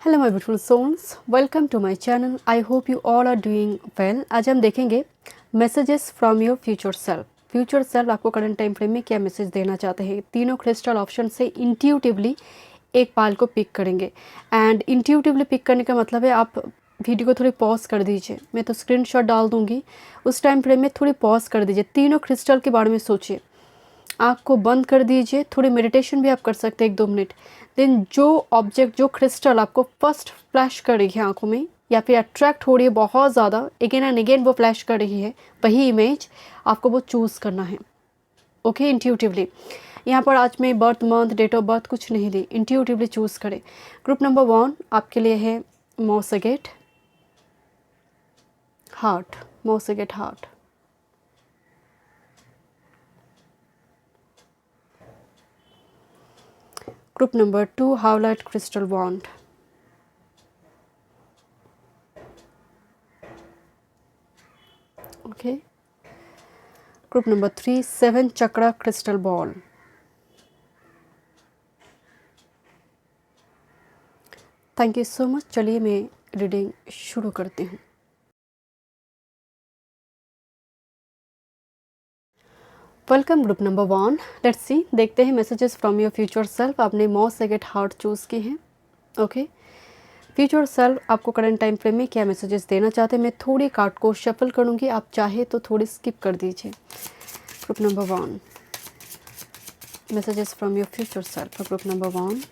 Hello my beautiful souls, welcome to my channel. I hope you all are doing well. आज हम देखेंगे messages from your future self. Future self आपको current time frame में क्या message देना चाहते हैं। तीनों क्रिस्टल ऑप्शन से इंट्यूटिवली एक पाल को पिक करेंगे। एंड इंट्यूटिवली पिक करने का मतलब है आप वीडियो को थोड़ी पॉज कर दीजिए। मैं तो स्क्रीनशॉट डाल दूंगी, उस टाइम फ्रेम में थोड़ी पॉज कर दीजिए। तीनों क्रिस्टल के बारे में सोचिए, आँख को बंद कर दीजिए। थोड़ी मेडिटेशन भी आप कर सकते हैं 1-2 मिनट। देन जो ऑब्जेक्ट, जो क्रिस्टल आपको फर्स्ट फ्लैश कर रही है आंखों में या फिर अट्रैक्ट हो रही है बहुत ज़्यादा, अगेन एंड अगेन वो फ्लैश कर रही है, वही इमेज आपको वो चूज़ करना है। Okay, intuitively. यहाँ पर आज मैं birth month, date of birth कुछ नहीं दी, इंट्यूटिवली चूज़ करें। ग्रुप नंबर 1 आपके लिए है मॉसगेट हार्ट। मॉसगेट heart. Group number 2 Howlite Crystal Wand. Okay. Group number 3 7 Chakra Crystal Ball. Thank you so much. चलिए मैं रीडिंग शुरू करती हूँ। Welcome group number 1। Let's see, देखते हैं messages from your future self. आपने मॉसगेट हार्ट चूज़ की हैं। ओके, फ्यूचर सेल्फ आपको करंट टाइम फ्रेम में क्या मैसेजेस देना चाहते हैं। मैं थोड़ी कार्ड को शफल करूँगी, आप चाहे तो थोड़ी स्किप कर दीजिए। Group number 1 messages from your future self. Group number 1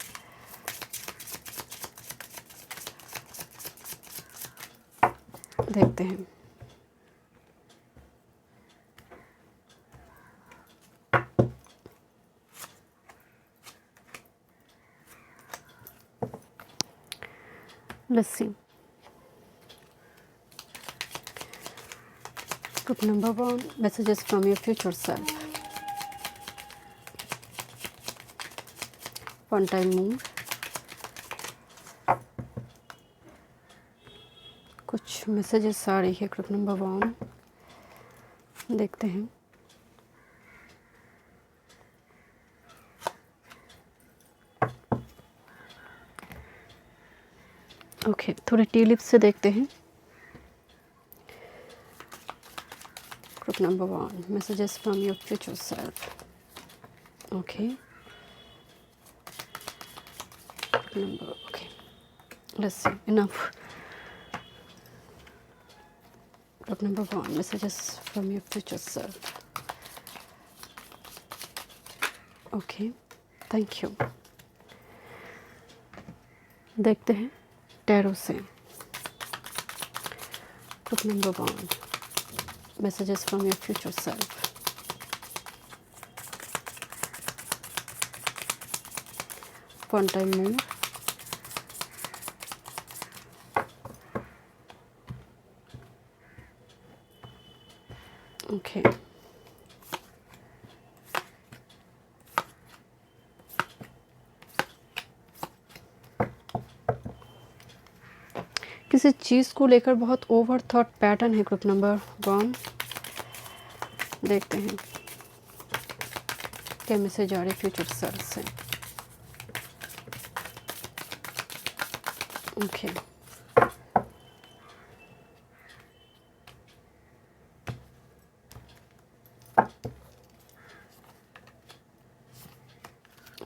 देखते हैं। Let's see. Group number 1 messages from your future self. One time move. कुछ मैसेजेस आ रही है ग्रुप नंबर 1, देखते हैं। ओके, थोड़े टी लिप्स से देखते हैं। Group number 1 messages from your future self. Okay, number okay, let's C, enough. Group number 1 messages from your future self. Okay, thank you. देखते हैं टैरो से। Group number 1 messages from your future self. One time move. Okay, किसी चीज़ को लेकर बहुत over thought pattern है group number 1। देखते हैं क्या मैसेज आ रही है फ्यूचर सेल्फ से। ओके,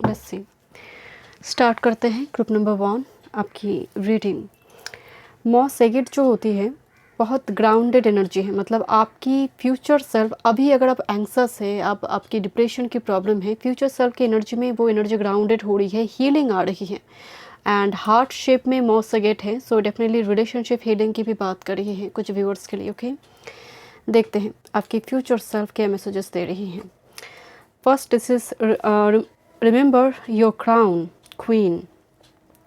लेट्स सी, स्टार्ट करते हैं ग्रुप नंबर 1 आपकी रीडिंग। मॉसगेट जो होती है बहुत ग्राउंडेड एनर्जी है। मतलब आपकी फ्यूचर सेल्फ अभी अगर आप एंग्जस है, आप आपकी डिप्रेशन की प्रॉब्लम है, फ्यूचर सेल्फ की एनर्जी में वो एनर्जी ग्राउंडेड हो रही है, हीलिंग आ रही है। एंड हार्ट शेप में मॉसगेट है, सो डेफिनेटली रिलेशनशिप हीलिंग की भी बात कर रही है कुछ व्यूअर्स के लिए। ओके, देखते हैं आपकी फ्यूचर सेल्फ क्या मैसेजेस दे रही हैं। First, this is remember your crown queen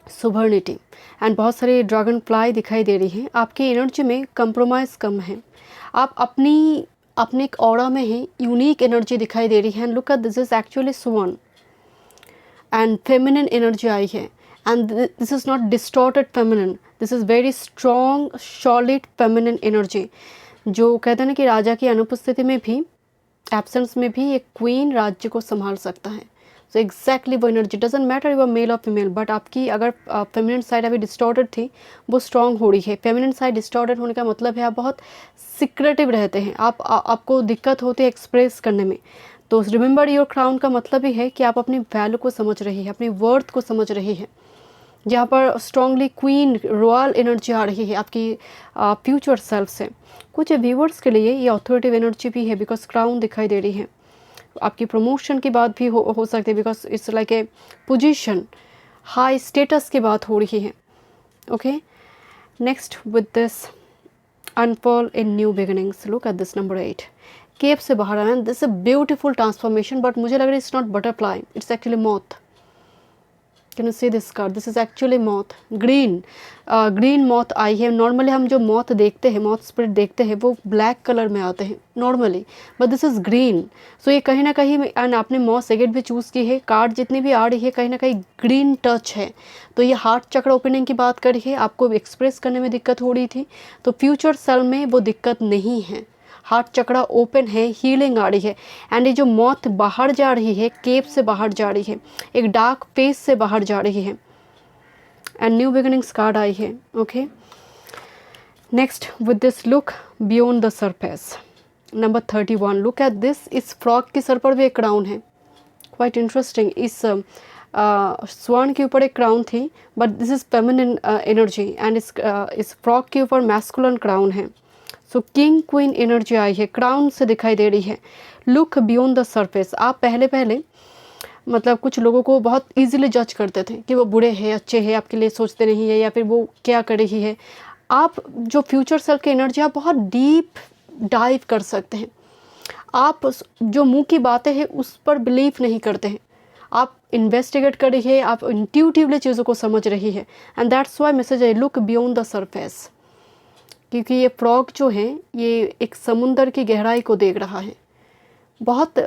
sovereignty. And बहुत सारे ड्रैगन फ्लाई दिखाई दे रही हैं। आपकी एनर्जी में कंप्रोमाइज़ कम है, आप अपने एक ऑरा में हैं, यूनिक एनर्जी दिखाई दे रही है। And look at this is actually swan and feminine energy आई है। And this is not distorted feminine, this is very strong solid feminine energy. जो कहते हैं ना कि राजा की अनुपस्थिति में भी, एब्सेंस में भी एक क्वीन राज्य को संभाल सकता है। सो एग्जैक्टली वो energy, doesn't matter you are male और फीमेल, बट आपकी अगर फेमिनिन साइड अभी डिस्टॉर्टेड थी वो स्ट्रांग हो रही है। फेमिनिन साइड डिस्टॉर्टेड होने का मतलब है आप बहुत सिक्रेटिव रहते हैं, आपको दिक्कत होती है एक्सप्रेस करने में। तो रिमेंबर योर क्राउन का मतलब ही है कि आप अपनी वैल्यू को समझ रही है, अपनी वर्थ को समझ रही है। यहाँ पर स्ट्रांगली क्वीन रॉयल एनर्जी आ रही है आपकी फ्यूचर सेल्फ से। कुछ व्यूअर्स के लिए ये अथॉरिटिव एनर्जी भी है, बिकॉज क्राउन दिखाई दे रही है। आपकी प्रमोशन की बात भी हो सकती है, because it's like a position, high status की बात हो रही है। Okay, next with this unfold in new beginnings, look at this number 8, cape से बाहर आना, this a beautiful transformation, but मुझे लग रहा है it's not butterfly, it's actually moth. Can you see this card, this is actually moth, green moth आई है। Normally हम जो मॉथ देखते हैं, मॉथ स्पिरिट देखते हैं, वो ब्लैक कलर में आते हैं normally, but this is green. So ये कहीं ना कहीं, एंड आपने मॉथ सेगेट भी चूज़ की है, कार्ड जितनी भी आ रही है कहीं ना कहीं ग्रीन टच है। तो ये हार्ट चक्र ओपनिंग की बात करी है, आपको एक्सप्रेस करने में दिक्कत हो रही थी, तो फ्यूचर सेल में वो दिक्कत नहीं है, हार्ट चक्रा ओपन है, हीलिंग आ रही है। एंड ये जो मौत बाहर जा रही है, केप से बाहर जा रही है, एक डार्क फेस से बाहर जा रही है, एंड न्यू बिगिनिंग्स कार्ड आई है। Okay, next with this look beyond the surface, number 31, look at this, इस फ्रॉक के सर पर भी एक क्राउन है, क्वाइट इंटरेस्टिंग। इस स्वर्ण के ऊपर एक क्राउन थी, but this is feminine energy, and इस फ्रॉक के ऊपर मैस्कुलिन क्राउन है। सो किंग क्वीन एनर्जी आई है, क्राउन से दिखाई दे रही है। लुक बियॉन्ड द सरफेस, आप पहले मतलब कुछ लोगों को बहुत इजीली जज करते थे कि वो बुरे हैं, अच्छे हैं, आपके लिए सोचते नहीं है, या फिर वो क्या कर रही है। आप जो फ्यूचर सेल्फ की एनर्जी, आप बहुत डीप डाइव कर सकते हैं। आप जो मुंह की बातें हैं उस पर बिलीव नहीं करते हैं, आप इन्वेस्टिगेट कर रही है, आप इंट्यूटिवली चीज़ों को समझ रही है, एंड दैट्स वाई मैसेज है लुक बियॉन्ड द सरफेस, क्योंकि ये फ्रॉग जो है ये एक समुंदर की गहराई को देख रहा है, बहुत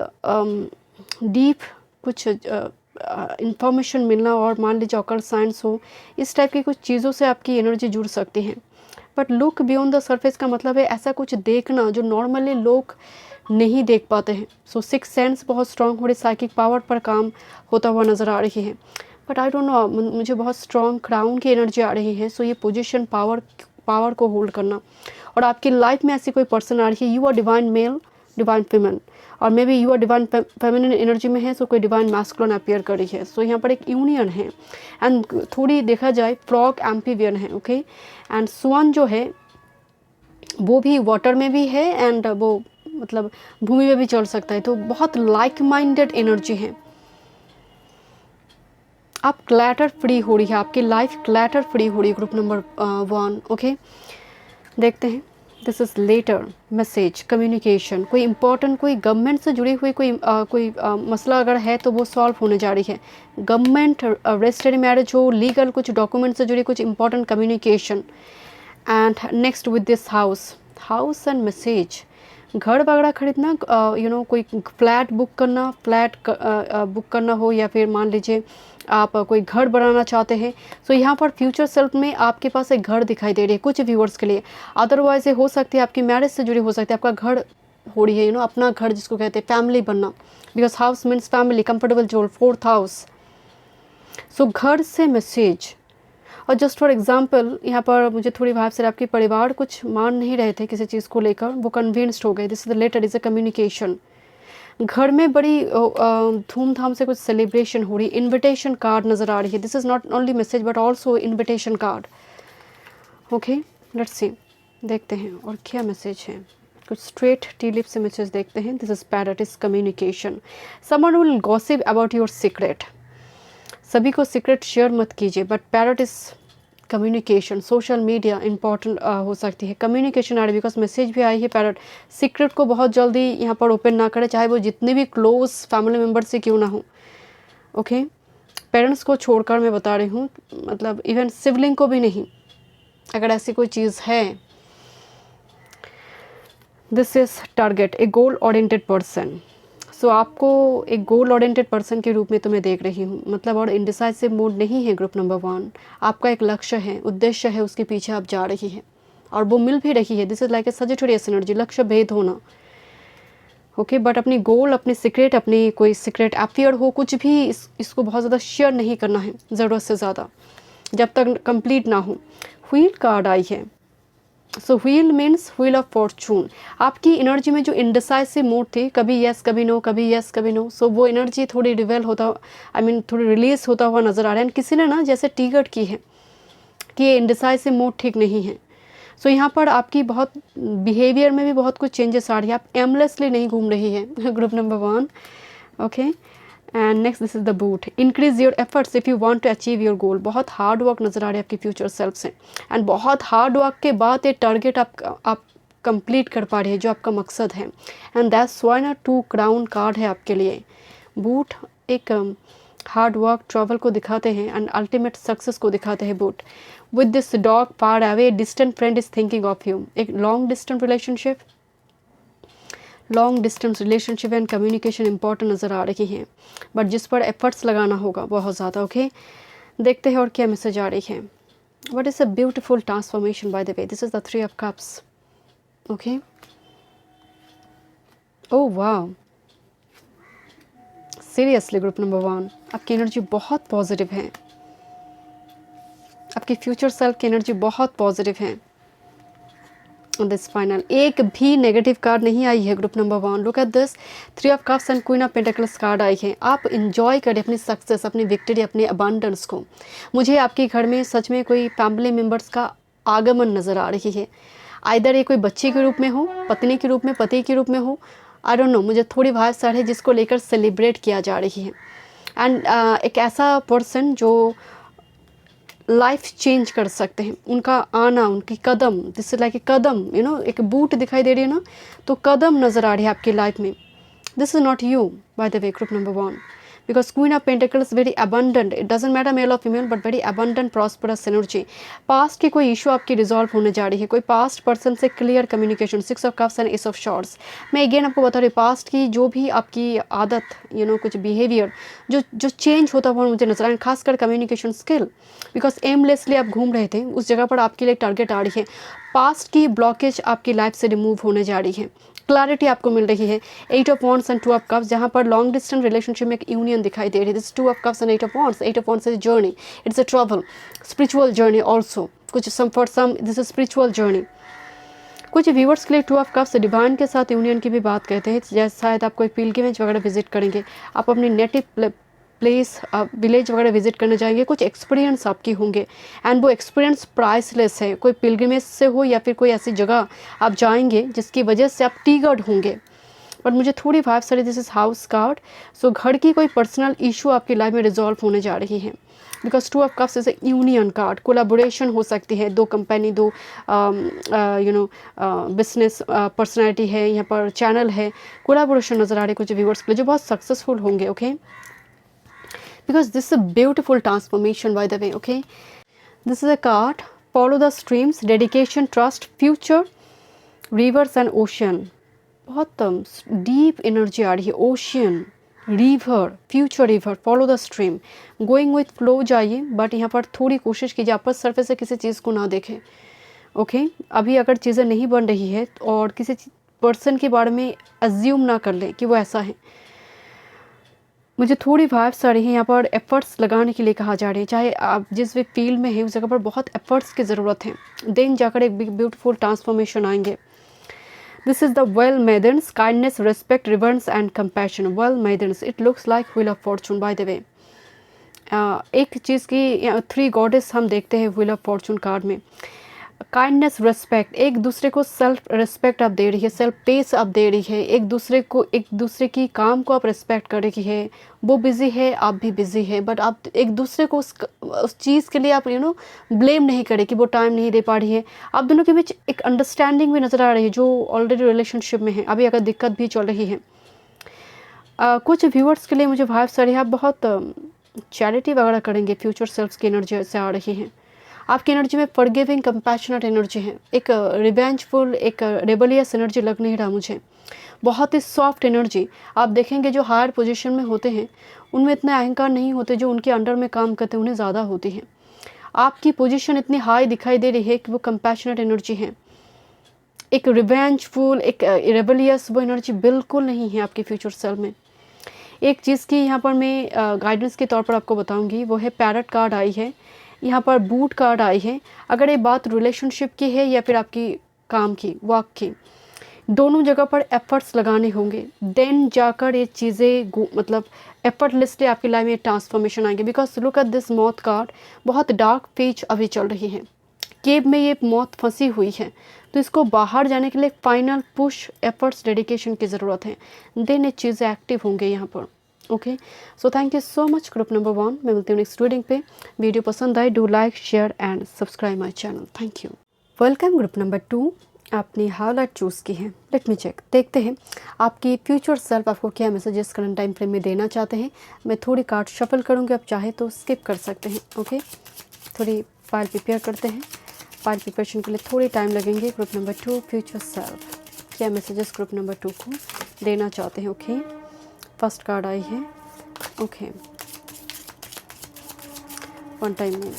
डीप कुछ इंफॉर्मेशन मिलना, और मान लीजिए ऑकल्ट साइंस हो, इस टाइप की कुछ चीज़ों से आपकी एनर्जी जुड़ सकती है। But look beyond the surface का मतलब है ऐसा कुछ देखना जो नॉर्मली लोग नहीं देख पाते हैं। सो सिक्स सेंस बहुत स्ट्रांग हो रही, साइकिक पावर पर काम होता हुआ नज़र आ रही है। बट आई डोंट नो, मुझे बहुत स्ट्रांग क्राउन की एनर्जी आ रही है। सो ये पोजीशन, पावर को होल्ड करना, और आपकी लाइफ में ऐसी कोई पर्सन आ रही है, you are divine male, divine female, और may be you are divine feminine energy में है, सो कोई डिवाइन मैस्कुलिन अपीयर करी है। सो यहाँ पर एक यूनियन है, एंड थोड़ी देखा जाए फ्रॉग एम्फीबियन है। ओके, एंड स्वान जो है वो भी वाटर में भी है, एंड वो मतलब भूमि में भी चल सकता है, तो बहुत लाइक माइंडेड एनर्जी है। आप क्लैटर फ्री हो रही है, आपकी लाइफ क्लैटर फ्री हो रही है, ग्रुप नंबर 1। ओके, देखते हैं, this is letter message communication, कोई इंपॉर्टेंट, कोई गवर्नमेंट से जुड़ी हुई कोई मसला अगर है तो वो सॉल्व होने जा रही है। गवर्नमेंट, रजिस्टर्ड मैरिज हो, लीगल कुछ डॉक्यूमेंट से जुड़ी कुछ important communication. And next with this house and message, घर वगैरह खरीदना, कोई फ्लैट बुक करना, बुक करना हो, या फिर मान लीजिए आप कोई घर बनाना चाहते हैं। सो यहाँ पर फ्यूचर सेल्फ में आपके पास एक घर दिखाई दे रही है कुछ व्यूअर्स के लिए। अदरवाइज हो सकती है आपकी मैरिज से जुड़ी हो सकती है, आपका घर हो रही है, अपना घर जिसको कहते हैं फैमिली बनना, because house means family, comfortable zone, 4th house. So घर से मैसेज, और जस्ट फॉर एग्जांपल यहाँ पर मुझे थोड़ी भाव से आपके परिवार कुछ मान नहीं रहे थे किसी चीज़ को लेकर, वो कन्विंस्ड हो गए, this is the letter, is a communication. घर में बड़ी धूमधाम से कुछ सेलिब्रेशन हो रही, इनविटेशन कार्ड नज़र आ रही है, this is not only message but also invitation card. Okay, let's see, देखते हैं और क्या मैसेज है। कुछ स्ट्रेट टी लिप से मैसेज देखते हैं। This is parrot, is communication, someone will gossip about your secret, सभी को सीक्रेट शेयर मत कीजिए, but parrot is communication, social media important हो सकती है, कम्युनिकेशन आ रही है, बिकॉज मैसेज भी आई है पैरट, सीक्रेट को बहुत जल्दी यहाँ पर ओपन ना करें, चाहे वो जितने भी क्लोज फैमिली मेम्बर से क्यों ना हो। ओके, पेरेंट्स को छोड़कर मैं बता रही हूँ, मतलब इवन सिबलिंग को भी नहीं, अगर ऐसी कोई चीज़ है। This is target, a goal oriented person. So आपको एक गोल ओरिएंटेड पर्सन के रूप में तो मैं देख रही हूँ, मतलब और इंडिसाइसिव मूड नहीं है ग्रुप नंबर 1। आपका एक लक्ष्य है, उद्देश्य है, उसके पीछे आप जा रही है और वो मिल भी रही है। This is like a Sagittarius energy, लक्ष्य भेद होना। ओके। बट अपनी गोल, अपने सीक्रेट, अपनी कोई सीक्रेट अफेयर हो, कुछ भी इसको बहुत ज़्यादा शेयर नहीं करना है ज़रूरत से ज़्यादा, जब तक कंप्लीट ना हो। व्हील कार्ड आई है। So wheel means wheel of fortune. आपकी एनर्जी में जो इंडिसाइसिव मूड थी, कभी यस कभी नो, कभी यस कभी नो, सो वो एनर्जी थोड़ी रिवेल होता, थोड़ी रिलीज होता हुआ नज़र आ रहा है। किसी ने ना जैसे टिकट की है कि ये इंडिसाइसिव मूड ठीक नहीं है। सो यहाँ पर आपकी बहुत बिहेवियर में भी बहुत कुछ चेंजेस आ रही है। आप एमलेसली नहीं घूम रही है group number 1, okay. And next, this is the boot. Increase your efforts if you want to achieve your goal. बहुत हार्ड वर्क नज़र आ रही है आपकी फ्यूचर सेल्फ से, एंड बहुत हार्ड वर्क के बाद ये टारगेट आप कंप्लीट कर पा रही है जो आपका मकसद है। एंड दैट्स व्हाई ना 2 क्राउन कार्ड है आपके लिए। बूट एक हार्ड वर्क, ट्रैवल को दिखाते हैं एंड अल्टीमेट सक्सेस को दिखाते हैं boot. With this dog far away, distant friend is thinking of you. एक long distance relationship and communication important नज़र आ रही हैं, बट जिस पर एफर्ट्स लगाना होगा बहुत ज़्यादा, ओके। देखते हैं और क्या मैसेज आ रही है। What is a beautiful transformation by the way. This is the 3 of cups, okay. Oh वाह, सीरियसली ग्रुप नंबर 1, आपकी एनर्जी बहुत पॉजिटिव है। आपकी फ्यूचर सेल्फ की एनर्जी बहुत पॉजिटिव है। दिस फाइनल, एक भी नेगेटिव कार्ड नहीं आई है group number 1। Look at this, 3 of cups and queen of pentacles card आई है। आप इंजॉय करें अपनी सक्सेस, अपनी विक्ट्री, अपने अबंडेंस को। मुझे आपके घर में सच में कोई फैमिली मेम्बर्स का आगमन नज़र आ रही है। आइदर ये कोई बच्चे के रूप में हो, पत्नी के रूप में, पति के रूप में हो, आई डोंट नो, मुझे थोड़ी वाइब्स आ रही है जिसको लेकर सेलिब्रेट किया जा रही है। एंड एक ऐसा पर्सन जो लाइफ चेंज कर सकते हैं, उनका आना, उनकी कदम, दिस इज लाइक ए कदम, एक बूट दिखाई दे रही है ना, तो कदम नज़र आ रही है आपकी लाइफ में। This is not you by the way group number 1, because queen of pentacles very abundant, it doesn't matter male और female, but very abundant prosperous energy. Past की कोई इशू आपकी रिजॉल्व होने जा रही है, कोई पास्ट पर्सन से clear communication. 6 of cups and S of shorts. मैं अगेन आपको बता रही हूँ, पास्ट की जो भी आपकी आदत, कुछ बिहेवियर जो चेंज होता हुआ मुझे नजर आया, खासकर कम्युनिकेशन स्किल, बिकॉज एमलेसली आप घूम रहे थे, उस जगह पर आपके लिए टारगेट आ रही है। पास्ट की ब्लॉकेज आपकी लाइफ से रिमूव होने जा रही है, क्लैरिटी आपको मिल रही है। 8 of wands and 2 of cups, जहाँ पर लॉन्ग डिस्टेंस रिलेशनशिप में एक यूनियन दिखाई दे रही है। This 2 of cups and 8 of wands. 8 of wands is journey, it's a travel, spiritual journey also, कुछ for some this is spiritual journey. कुछ व्यूअर्स के लिए 2 ऑफ कप्स डिवाइन के साथ यूनियन की भी बात कहते हैं, जैसे शायद आप कोई पिलग्रिमेज वगैरह विजिट करेंगे, आप अपनी नेटिव प्लेस, विलेज वगैरह विजिट करने जाएंगे, कुछ एक्सपीरियंस आपकी होंगे, एंड वो एक्सपीरियंस प्राइसलेस है। कोई पिलग्रिमेज से हो या फिर कोई ऐसी जगह आप जाएंगे जिसकी वजह से आप ट्रिगर्ड होंगे। बट मुझे थोड़ी वाइब्स आ रही, दिस इज हाउस कार्ड। सो घर की कोई पर्सनल इशू आपकी लाइफ में रिजॉल्व होने जा रही है, because 2 of cups is A union card. Collaboration हो सकती है, 2 कंपनी, 2 बिजनेस पर्सनैलिटी है, यहाँ पर चैनल है, कोलाबोरेशन नज़र आ रही है कुछ व्यूअर्स के लिए जो बहुत सक्सेसफुल होंगे, okay. Because this is a beautiful transformation by the way, okay. This is a card, follow the streams, dedication, trust, future, rivers and ocean. बहुत डीप एनर्जी आ रही है। Ocean, river, future river, follow the stream, going with flow जाइए, but यहाँ पर थोड़ी कोशिश कीजिए upper surface से किसी चीज़ को ना देखें, ओके। अभी अगर चीज़ें नहीं बन रही है और किसी पर्सन के बारे में अज्यूम ना कर लें कि वो ऐसा है। मुझे थोड़ी वाइब्स आ रही है, यहाँ पर एफर्ट्स लगाने के लिए कहा जा रहा है, चाहे आप जिस भी फील्ड में है उस जगह पर बहुत एफर्ट्स की ज़रूरत है, देन जाकर एक ब्यूटीफुल ट्रांसफॉर्मेशन आएंगे। This is the well maidens, kindness, respect, reverse and compassion. Well maidens, it looks like wheel of Fortune bye the way. एक चीज़ की 3 गॉडेस हम देखते हैं व्हील ऑफ फॉर्चून कार्ड में। काइंडनेस, रिस्पेक्ट, एक दूसरे को सेल्फ रिस्पेक्ट आप दे रही है, सेल्फ पेस आप दे रही है, एक दूसरे की काम को आप रिस्पेक्ट कर रही है। वो बिज़ी है, आप भी बिज़ी है, बट आप एक दूसरे को उस चीज़ के लिए आप ब्लेम नहीं करें कि वो टाइम नहीं दे पा रही है। आप दोनों के बीच एक अंडरस्टैंडिंग भी नज़र आ रही है जो ऑलरेडी रिलेशनशिप में है, अभी अगर दिक्कत भी चल रही है। कुछ व्यूअर्स के लिए मुझे वाइब्स आ रही है, आप बहुत चैरिटी वगैरह करेंगे, फ्यूचर सेल्फ्स की एनर्जी से आ रही है। आपकी एनर्जी में फॉरगिविंग, कंपैशनेट एनर्जी है, एक रिवेंजफुल, एक रेबलियस एनर्जी लग नहीं रहा मुझे, बहुत ही सॉफ्ट एनर्जी। आप देखेंगे जो हायर पोजीशन में होते हैं उनमें इतने अहंकार नहीं होते, जो उनके अंडर में काम करते हैं उन्हें ज़्यादा होती है। आपकी पोजीशन इतनी हाई दिखाई दे रही है कि वो कंपैशनेट एनर्जी है, एक रिवेंजफुल, एक रेबेलियस वो एनर्जी बिल्कुल नहीं है आपके फ्यूचर सेल्फ में। एक चीज़ की यहाँ पर मैं गाइडेंस के तौर पर आपको बताऊंगी, वो है पैरट कार्ड आई है, यहाँ पर बूट कार्ड आई है। अगर ये बात रिलेशनशिप की है या फिर आपकी काम की, वर्क की, दोनों जगह पर एफर्ट्स लगाने होंगे, देन जाकर ये चीज़ें मतलब एफर्टलेसली आपकी लाइफ में ट्रांसफॉर्मेशन आएंगे। बिकॉज लुक एट दिस मौत कार्ड, बहुत डार्क फेज अभी चल रही है, केव में ये मौत फंसी हुई है, तो इसको बाहर जाने के लिए फाइनल पुश, एफर्ट्स, डेडिकेशन की ज़रूरत है, देन ये चीज़ें एक्टिव होंगे यहाँ पर। Okay, so thank you so much group number 1। मैं मिलती हूँ नेक्स्ट रीडिंग पे। वीडियो पसंद आए, do like, share and subscribe my channel. Thank you. Welcome group number 2। आपने हाउलाइट चूज़ की है। लेट मी चेक, देखते हैं आपकी फ्यूचर सेल्फ आपको क्या मैसेजेस करंट टाइम फ्रेम में देना चाहते हैं। मैं थोड़ी कार्ड शफल करूँगी, आप चाहे तो स्किप कर सकते हैं। ओके, थोड़ी फाइल प्रिपेयर करते हैं। फाइल प्रिपरेशन के लिए थोड़ी टाइम लगेंगे। ग्रुप नंबर 2, फ्यूचर सेल्फ क्या मैसेजेस ग्रुप नंबर 2 को देना चाहते हैं। ओके, फर्स्ट कार्ड आई है। Okay, one time mood.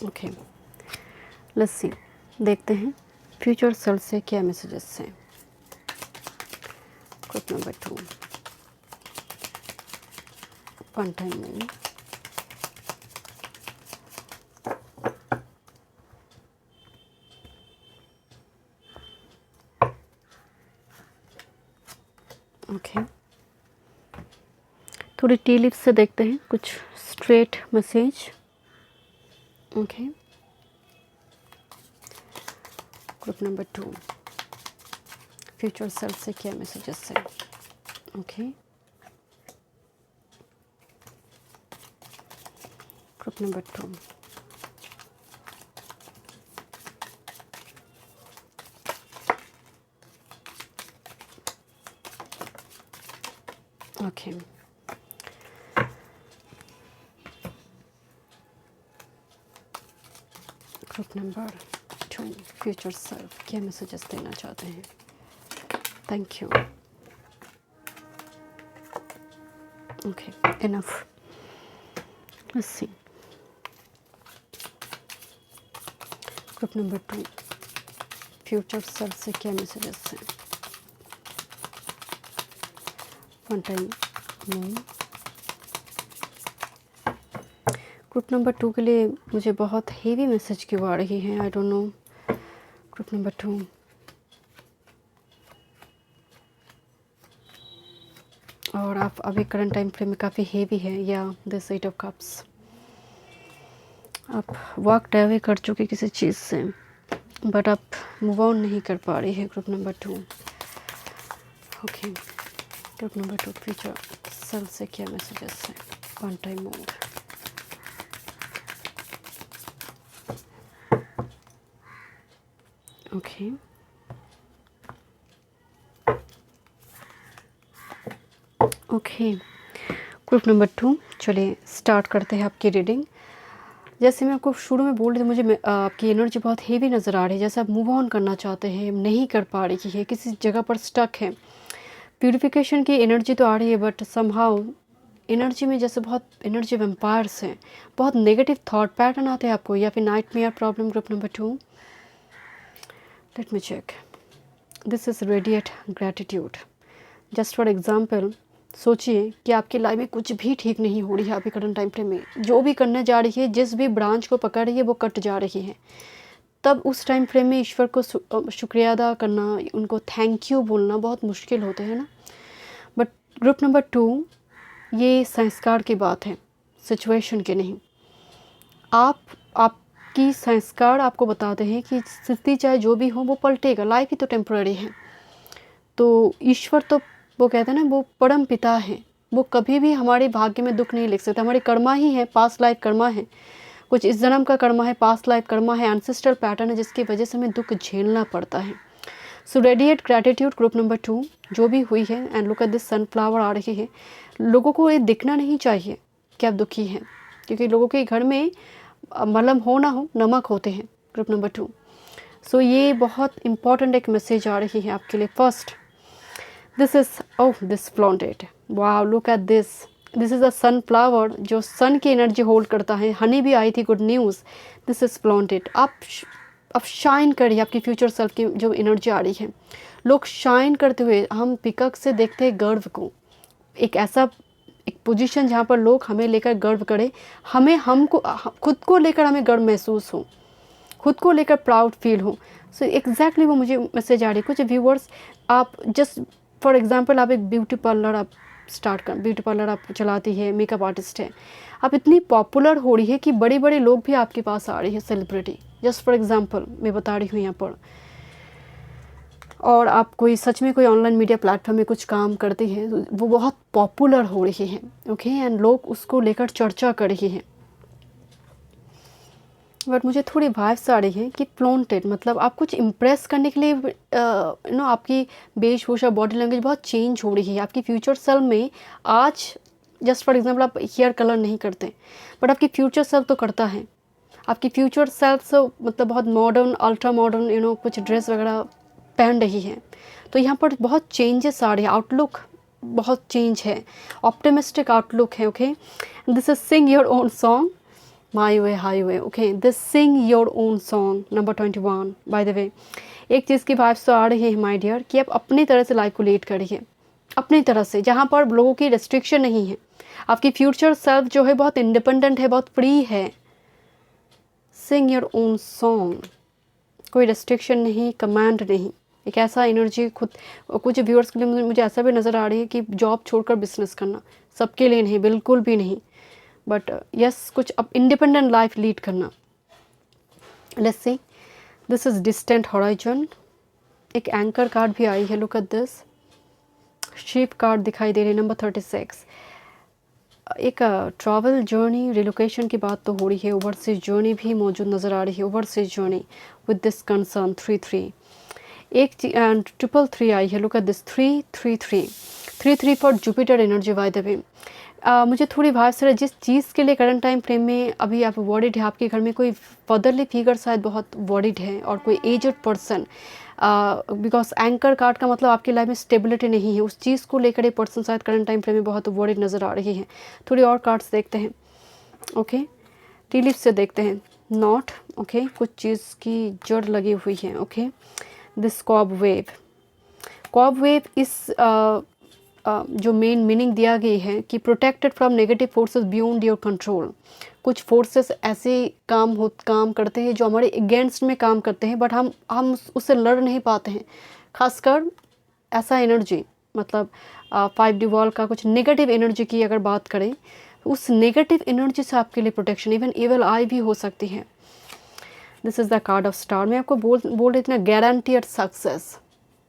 Okay, let's see, देखते हैं फ्यूचर सेल्फ से क्या मैसेजेस हैं। Group number 2, one time mood. Okay, थोड़ी टी लिप्स से देखते हैं कुछ straight message. Okay, group number 2, future self से क्या मैसेजेस है। Okay, group number 2, okay, group number 2, future self क्या मैसेजेस देना चाहते हैं। Thank you. Okay, enough. Let's see, group number 2, future self से क्या मैसेजेस हैं। One time moon. Group number 2 के लिए मुझे बहुत हेवी मैसेज क्यों आ रही हैं, I don't know. Group number 2, और आप अभी करंट टाइम फ्रेम में काफ़ी हेवी है, या दिस 8 ऑफ कप्स। आप वॉक अवे कर चुके किसी चीज़ से, बट आप मूव ऑन नहीं कर पा रही है। Group number 2। Okay, group number 2, future self से क्या मैसेजेस हैं। One time mode. Okay, okay, group number 2। चलिए स्टार्ट करते हैं आपकी रीडिंग। जैसे मैं आपको शुरू में बोल रही थी, मुझे आपकी एनर्जी बहुत हेवी नज़र आ रही है, जैसे आप मूव ऑन करना चाहते हैं, नहीं कर पा रही है, किसी जगह पर स्टक है। प्यूरिफिकेशन की एनर्जी तो आ रही है, बट समहाउ एनर्जी में जैसे बहुत एनर्जी वैम्पायर्स हैं, बहुत नेगेटिव थॉट पैटर्न आते हैं आपको, या फिर nightmare problem. Group number 2, let me check, this is radiate gratitude. Just for example, सोचिए कि आपकी लाइफ में कुछ भी ठीक नहीं हो रही है अभी करंट टाइम फ्रेम में, जो भी करने जा रही है, जिस भी ब्रांच को पकड़ रही है वो कट जा रही है। तब उस टाइम फ्रेम में ईश्वर को शुक्रिया अदा करना, उनको थैंक यू बोलना बहुत मुश्किल होते हैं ना। बट ग्रुप नंबर 2, ये संस्कार की बात है, सिचुएशन की नहीं। आपकी संस्कार आपको बताते हैं कि स्थिति चाहे जो भी हो वो पलटेगा, लाइफ ही तो टेम्पररी है। तो ईश्वर तो वो कहते हैं ना, वो परम पिता है, वो कभी भी हमारे भाग्य में दुख नहीं लिख सकते। हमारे कर्मा ही है, पास्ट लाइफ कर्मा है, कुछ इस जन्म का कर्मा है, पास्ट लाइफ कर्मा है, एंसेस्ट्रल पैटर्न है, जिसकी वजह से हमें दुख झेलना पड़ता है। So radiate gratitude group number 2, जो भी हुई है। And look at this sunflower आ रही है। लोगों को ये दिखना नहीं चाहिए कि आप दुखी हैं, क्योंकि लोगों के घर में मलम हो ना हो, नमक होते हैं। ग्रुप नंबर 2, सो ये बहुत इंपॉर्टेंट एक मैसेज आ रही है आपके लिए। First, this is this flaunted, वाह look at this is a sunflower जो सन की एनर्जी होल्ड करता है। हनी भी आई थी, good news. This is flaunted. आप शाइन करिए, आपकी फ्यूचर सेल्फ की जो एनर्जी आ रही है, लोग शाइन करते हुए, हम पिकअप से देखते हैं गर्व को, एक पोजीशन जहाँ पर लोग हमें लेकर गर्व करें, हमको खुद को लेकर हमें गर्व महसूस हो, खुद को लेकर प्राउड फील हो। सो एग्जैक्टली वो मुझे मैसेज आ रही है। कुछ व्यूअर्स, आप जस्ट फॉर एग्जांपल आप एक ब्यूटी पार्लर आप चलाती है, मेकअप आर्टिस्ट है, आप इतनी पॉपुलर हो रही है कि बड़े बड़े लोग भी आपके पास आ रहे हैं, सेलिब्रिटी, जस्ट फॉर एग्जांपल मैं बता रही हूँ यहाँ पर। और आप सच में कोई ऑनलाइन मीडिया प्लेटफॉर्म में कुछ काम करते हैं, वो बहुत पॉपुलर हो रही है, ओके, एंड लोग उसको लेकर चर्चा कर रहे हैं। बट मुझे थोड़ी वाइब्स आ रही है कि फ्लॉन्टेड मतलब आप कुछ इम्प्रेस करने के लिए आपकी वेशभूषा, बॉडी लैंग्वेज बहुत चेंज हो रही है। आपकी फ्यूचर सेल्फ में आज जस्ट फॉर एग्जांपल आप हेयर कलर नहीं करते, बट आपकी फ्यूचर सेल्फ तो करता है। आपकी फ्यूचर सेल्फ मतलब बहुत मॉडर्न, अल्ट्रा मॉडर्न कुछ ड्रेस वगैरह पहन रही है। तो यहाँ पर बहुत चेंजेस आ रहे हैं, आउटलुक बहुत चेंज है, ऑप्टिमिस्टिक आउटलुक है। Okay, this is sing your own song, my way highway. Okay, this sing your own song number 21। By the way, एक चीज़ की वाइब्स तो आ रही है माय डियर कि आप अपनी तरह से लाइफ को लीड करिए, अपनी तरह से, जहाँ पर लोगों की रेस्ट्रिक्शन नहीं है। आपकी फ्यूचर सेल्फ जो है बहुत इंडिपेंडेंट है, बहुत फ्री है। सिंग योर ओन सॉन्ग, कोई रेस्ट्रिक्शन नहीं, कमांड नहीं। एक ऐसा एनर्जी खुद, कुछ व्यूअर्स के लिए मुझे ऐसा भी नज़र आ रही है कि जॉब छोड़कर बिजनेस करना, सबके लिए नहीं, बिल्कुल भी नहीं, बट यस कुछ अब इंडिपेंडेंट लाइफ लीड करना। Let's see, this is distant horizon. एक एंकर कार्ड भी आई है, look at this, ship card दिखाई दे रही है नंबर 36। एक ट्रैवल जर्नी, रिलोकेशन की बात तो हो रही है, ओवरसीज जर्नी भी मौजूद नज़र आ रही है, overseas journey with this concern 3-3। एक 3-3 आई है, look at this 3-3 for Jupiter energy. Bye the वे, मुझे थोड़ी वाइब्स है जिस चीज़ के लिए करंट टाइम फ्रेम में अभी आप वॉरिड है, आपके घर में कोई फर्दरली फिगर शायद बहुत वॉरिड है, और कोई aged person, because anchor card का मतलब आपकी लाइफ में स्टेबिलिटी नहीं है, उस चीज़ को लेकर ये पर्सन शायद करंट टाइम फ्रेम में बहुत वॉरिड नज़र आ रही है। थोड़ी और कार्ड्स देखते हैं। ओके, टी लीफ से देखते हैं, नॉट, ओके, कुछ चीज़ की जड़ लगी हुई है। ओके, दिस कॉब वेव इस जो मेन मीनिंग दिया गई है कि protected from negative forces beyond your control. कुछ फोर्सेस ऐसे काम करते हैं जो हमारे अगेंस्ट में काम करते हैं, बट हम उससे लड़ नहीं पाते हैं। खासकर ऐसा एनर्जी, मतलब 5D वॉल का कुछ नेगेटिव एनर्जी की अगर बात करें, उस नेगेटिव एनर्जी से आपके लिए प्रोटेक्शन, इवन एविल आई भी हो सकती है। This is the card of star. मैं आपको बोल रही थी ना, गारंटीड सक्सेस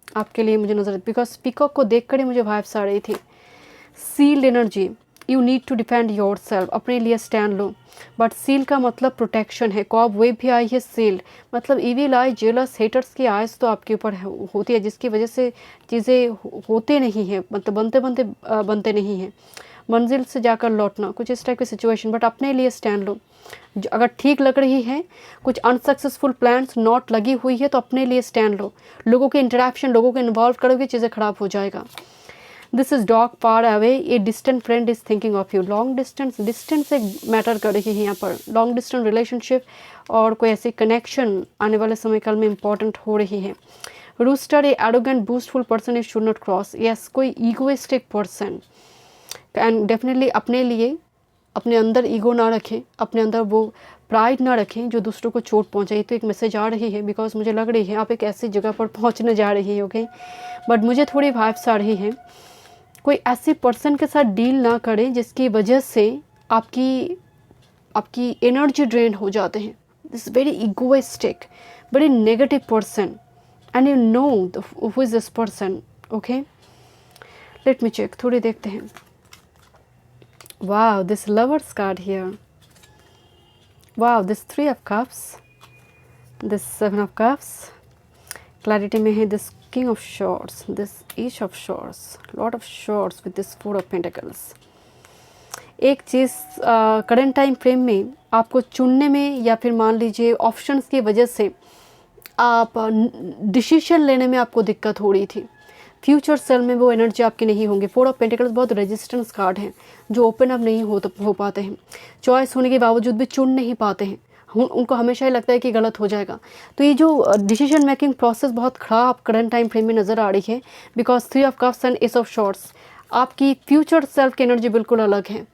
आपके लिए मुझे नजर, बिकॉज पीकॉक को देख कर ही मुझे वाइब्स आ रही थी। Sealed energy, you need to defend yourself, अपने लिए स्टैंड लो, बट सील का मतलब प्रोटेक्शन है। कॉब वेव भी आई है, सील्ड मतलब ईविल आई, जेलस, हेटर्स की आयस तो आपके ऊपर होती है, जिसकी वजह से चीज़ें होते नहीं हैं, मतलब बनते नहीं हैं, मंजिल से जाकर लौटना, कुछ इस टाइप की सिचुएशन। बट अपने लिए स्टैंड लो, अगर ठीक लग रही है, कुछ अनसक्सेसफुल प्लान्स नॉट लगी हुई है, तो अपने लिए स्टैंड लो। लोगों के इंटरेक्शन, लोगों को इन्वॉल्व करोगे, चीज़ें खराब हो जाएगा। This is dog far away, a distant friend is thinking of you. Long distance एक मैटर कर रही है यहाँ पर, लॉन्ग डिस्टेंस रिलेशनशिप और कोई ऐसी कनेक्शन आने वाले समय काल में इंपॉर्टेंट हो रही है। Rooster, a arrogant boastful person is should not cross. Yes, कोई ईगोइस्टिक पर्सन, एंड डेफिनेटली अपने लिए, अपने अंदर ईगो ना रखें, अपने अंदर वो प्राइड ना रखें जो दूसरों को चोट पहुंचाए। तो एक मैसेज आ रही है, बिकॉज मुझे लग रही है आप एक ऐसी जगह पर पहुंचने जा रही है। ओके, बट मुझे थोड़ी वाइब्स आ रही है, कोई ऐसे पर्सन के साथ डील ना करें जिसकी वजह से आपकी एनर्जी ड्रेन हो जाते हैं। This very egoistic, very negative person, and you know who is this person. Okay, let me check, थोड़ी देखते हैं। Wow, this Lovers card here. Wow, this 3 of Cups, this 7 of Cups. Clarity में है this King of Swords, this Ace of Swords, lot of Swords with this 4 of Pentacles. एक चीज़ current time frame में आपको चुनने में, या फिर मान लीजिए ऑप्शंस की वजह से आप डिसीजन लेने में आपको दिक्कत हो रही थी, फ्यूचर सेल्फ में वो एनर्जी आपकी नहीं होंगी। फोर ऑफ पेंटिकल्स बहुत रेजिस्टेंस कार्ड हैं, जो ओपन अप नहीं हो पाते हैं, चॉइस होने के बावजूद भी चुन नहीं पाते हैं, उनको हमेशा ही लगता है कि गलत हो जाएगा। तो ये जो डिसीजन मेकिंग प्रोसेस बहुत ख़राब करंट टाइम फ्रेम में नज़र आ रही है, because 3 of cups and S of shorts. आपकी फ्यूचर सेल्फ की एनर्जी बिल्कुल अलग है।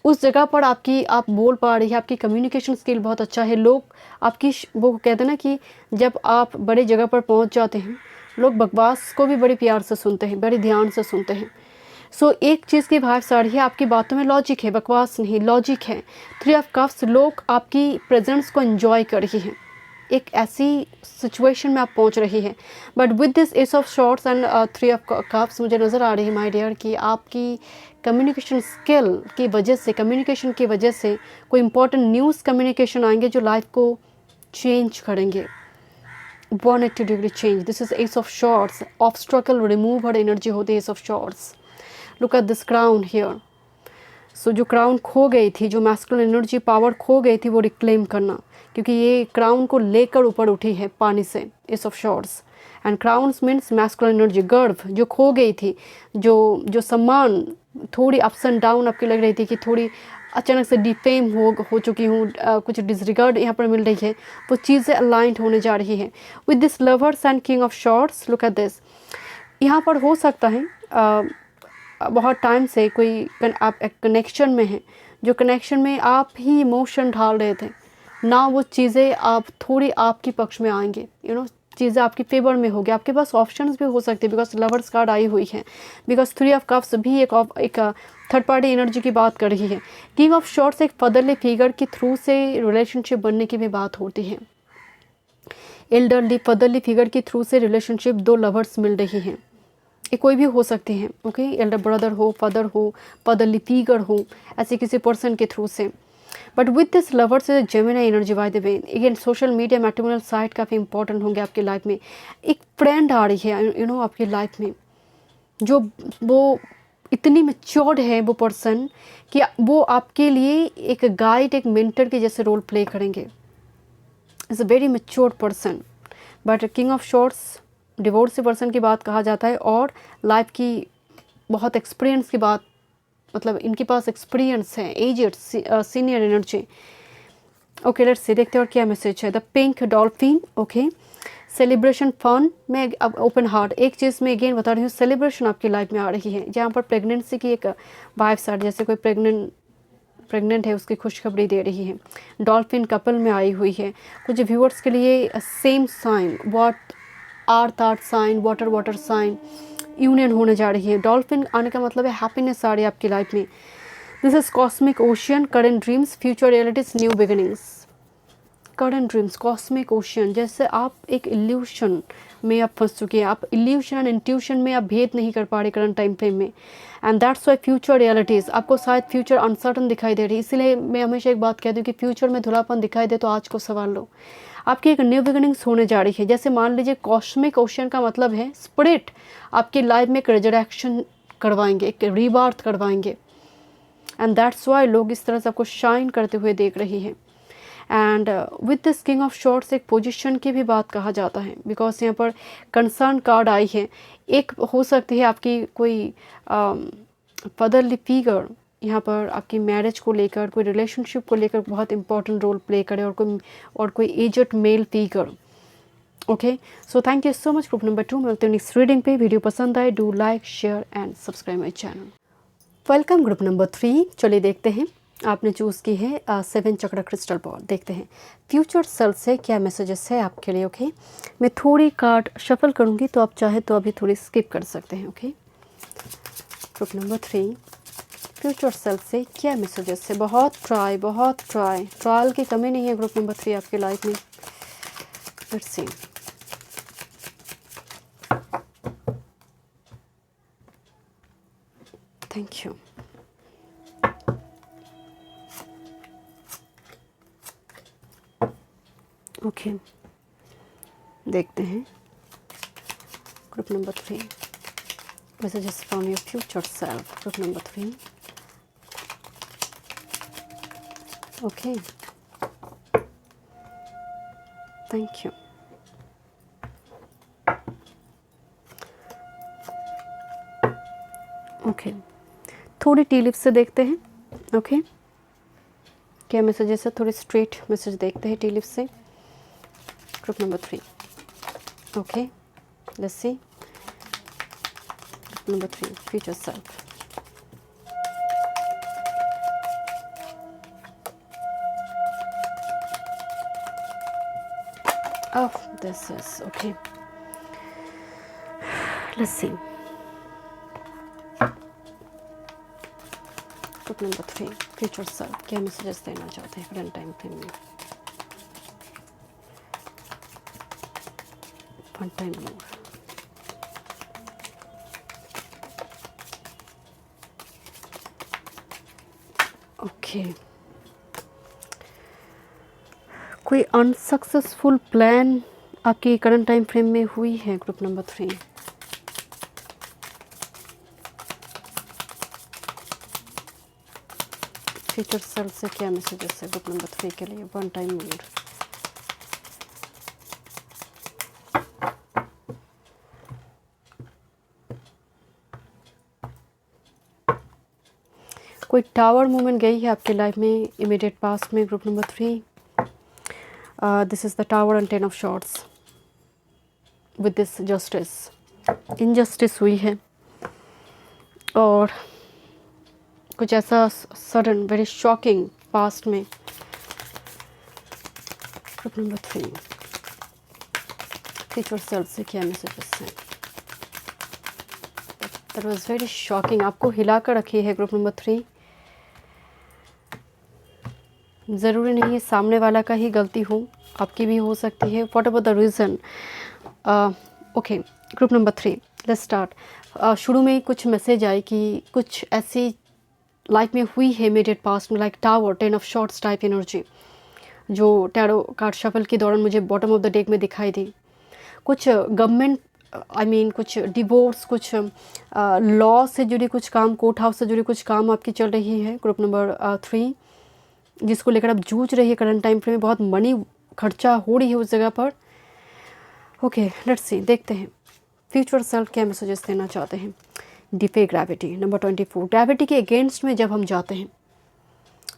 उस जगह पर आप बोल पा रही है, आपकी कम्युनिकेशन स्किल बहुत अच्छा है। लोग आपकी वो कहते हैं ना कि जब आप बड़ी जगह पर पहुंच जाते हैं, लोग बकवास को भी बड़े प्यार से सुनते हैं, बड़े ध्यान से सुनते हैं। सो एक चीज़ की वाइब्स आ रही है, आपकी बातों में लॉजिक है, बकवास नहीं, लॉजिक है। 3 ऑफ कप्स, लोग आपकी प्रेजेंस को एंजॉय कर रही हैं, एक ऐसी सिचुएशन में आप पहुंच रही है। But with this S of shorts and 3 of cups, मुझे नज़र आ रही है माय डियर कि आपकी कम्युनिकेशन स्किल की वजह से, कम्युनिकेशन की वजह से कोई इंपॉर्टेंट न्यूज़ कम्युनिकेशन आएंगे जो लाइफ को चेंज करेंगे, 180 degree change. This is ace of swords, obstacle remove हर एनर्जी होती है ace of swords. Look at this crown here. So जो क्राउन खो गई थी, जो मैस्कुलिन एनर्जी पावर खो गई थी, वो रिक्लेम करना, क्योंकि ये क्राउन को लेकर ऊपर उठी है पानी से, S of shorts. And crowns means masculine energy, गर्व जो खो गई थी, जो सम्मान, थोड़ी अप्स एंड डाउन आपकी लग रही थी कि थोड़ी अचानक से डिफेम हो चुकी हूँ, कुछ डिसरिगार्ड यहाँ पर मिल रही है, वो चीज़ें अलाइंड होने जा रही है with this lovers and king of swords. Look at this, यहाँ पर हो सकता है बहुत टाइम से आप एक कनेक्शन में हैं, जो कनेक्शन में आप ही इमोशन ढाल रहे थे ना, वो चीज़ें आप थोड़ी आपके पक्ष में आएंगे, चीज़ें आपकी फेवर में होगी। आपके पास ऑप्शंस भी हो सकते हैं, बिकॉज लवर्स कार्ड आई हुई है, बिकॉज 3 ऑफ कप्स भी एक थर्ड पार्टी एनर्जी की बात कर रही है। किंग ऑफ शॉर्ट्स एक फदरली फिगर के थ्रू से रिलेशनशिप बनने की भी बात होती है। एल्डरली फदरली फिगर के थ्रू से रिलेशनशिप, दो लवर्स मिल रही हैं, ये कोई भी हो सकते हैं, ओके, एल्डर ब्रदर हो, फादर हो, फदरली फिगर हो, ऐसे किसी पर्सन के थ्रू से। But with this lovers is Gemini energy by the way. Again social media matrimonial site काफ़ी इंपॉर्टेंट होंगे आपकी लाइफ में। एक फ्रेंड आ रही है आपकी लाइफ में, जो वो इतनी मैच्योर्ड है वो पर्सन कि वो आपके लिए एक गाइड, एक मेंटर के जैसे रोल प्ले करेंगे। Is a very matured person. But king of shorts divorce person की बात कहा जाता है, और लाइफ की बहुत एक्सपीरियंस की बात, मतलब इनके पास एक्सपीरियंस है, aged senior energy. Okay, let's see, देखते हैं और क्या मैसेज है। The pink dolphin, okay, celebration fun में अब ओपन हार्ट। एक चीज़ मैं अगेन बता रही हूँ, सेलिब्रेशन आपकी लाइफ में आ रही है, जहाँ पर प्रेगनेंसी की एक वाइब्स आ रही है, जैसे कोई प्रेग्नेंट है, उसकी खुशखबरी दे रही है। डॉल्फिन कपल में आई हुई है। कुछ व्यूअर्स के लिए सेम साइन, व्हाट आर्थ साइन, वाटर साइन, यूनियन होने जा रही है। डॉल्फिन आने का मतलब है हैप्पीनेस आ रही है आपकी लाइफ में। This is cosmic ocean, current dreams, future realities, new beginnings. Current dreams, cosmic ocean, जैसे आप एक इल्यूशन में आप फंस चुके हैं, आप इल्यूशन एंड इंट्यूशन में आप भेद नहीं कर पा रहे करंट टाइम फ्रेम में। And that's why future realities, आपको शायद फ्यूचर अनसर्टन दिखाई दे रही है। इसलिए मैं हमेशा एक बात कहती हूँ कि फ्यूचर में धुलापन दिखाई दे तो आज को संभाल लो, आपकी एक न्यू बिगिनिंग्स होने जा रही है। जैसे मान लीजिए कॉस्मिक ओशियन का मतलब है स्पिरिट आपकी लाइफ में एक रिजरेक्शन करवाएंगे, एक रीबार्थ करवाएंगे। एंड दैट्स वाई लोग इस तरह से आपको शाइन करते हुए देख रही है। And with this king of shorts एक पोजीशन की भी बात कहा जाता है, बिकॉज यहाँ पर कंसर्न कार्ड आई है। एक हो सकती है आपकी कोई फादरली फिगर यहाँ पर आपकी मैरिज को लेकर, कोई रिलेशनशिप को लेकर बहुत इंपॉर्टेंट रोल प्ले करे, और कोई aged male figure. Okay, so thank you so much. Group number 2 मिलते हैं नेक्स्ट रीडिंग पे। वीडियो पसंद आए do like, share and subscribe my channel. Welcome group number 3। चलिए देखते हैं, आपने चूज़ की है 7 चक्र क्रिस्टल बॉल। देखते हैं फ्यूचर सेल्फ से क्या मैसेजेस है आपके लिए। ओके, मैं थोड़ी कार्ड शफल करूँगी, तो आप चाहे तो अभी थोड़ी स्किप कर सकते हैं। Okay, group number 3 future self से क्या मैसेजेस है। बहुत ट्रायल की कमी नहीं है ग्रुप नंबर 3 आपकी लाइफ में। Let's see, thank you. Okay, देखते हैं group number 3 messages from your future self. Group number 3, okay, thank you. Okay, थोड़ी टी लिप्स से देखते हैं। ओके, क्या मैसेजेस है, थोड़े स्ट्रेट मैसेज देखते हैं टी लिप्स से। Group number 3। Okay, let's C. Group number 3, future self. Oh, this is okay. Let's see. Group number 3, future self. क्या मैसेजेस देना चाहते हैं करंट टाइम फ्रेम में? One time more. ओके, कोई unsuccessful plan आपकी current time frame में हुई है ग्रुप नंबर 3? फ्यूचर सेल्फ से क्या मैसेजेस है ग्रुप नंबर 3 के लिए? One time mood. कोई टावर मूवमेंट गई है आपके लाइफ में इमीडिएट पास्ट में group number 3? This is the tower and 10 of shorts. With this justice, injustice हुई है और कुछ ऐसा सडन वेरी शॉकिंग पास्ट में। ग्रुप नंबर 3, फ्यूचर सेल्फ से क्या मैसेजेस हैं? दैट वाज वेरी शॉकिंग, आपको हिला कर रखी है ग्रुप नंबर 3। ज़रूरी नहीं है सामने वाला का ही गलती हो, आपकी भी हो सकती है। What about the reason? Okay, group number 3, let's start. शुरू में ही कुछ मैसेज आए कि कुछ ऐसी लाइफ में हुई है इमीडिएट पास्ट में, like tower, 10 of shorts type energy, जो टैरो कार्ड शफल के दौरान मुझे बॉटम ऑफ द डेक में दिखाई दी। कुछ गवर्नमेंट कुछ डिवोर्स, कुछ लॉ से जुड़ी कुछ काम, कोर्ट हाउस से जुड़ी कुछ काम आपकी चल रही है ग्रुप नंबर 3, जिसको लेकर आप जूझ रही है करंट टाइम फ्रेम में। बहुत मनी खर्चा हो रही है उस जगह पर। ओके, लेट्स सी, देखते हैं फ्यूचर सेल्फ क्या मैसेजेस देना चाहते हैं। डिफे ग्रेविटी, नंबर 24। ग्रेविटी के अगेंस्ट में जब हम जाते हैं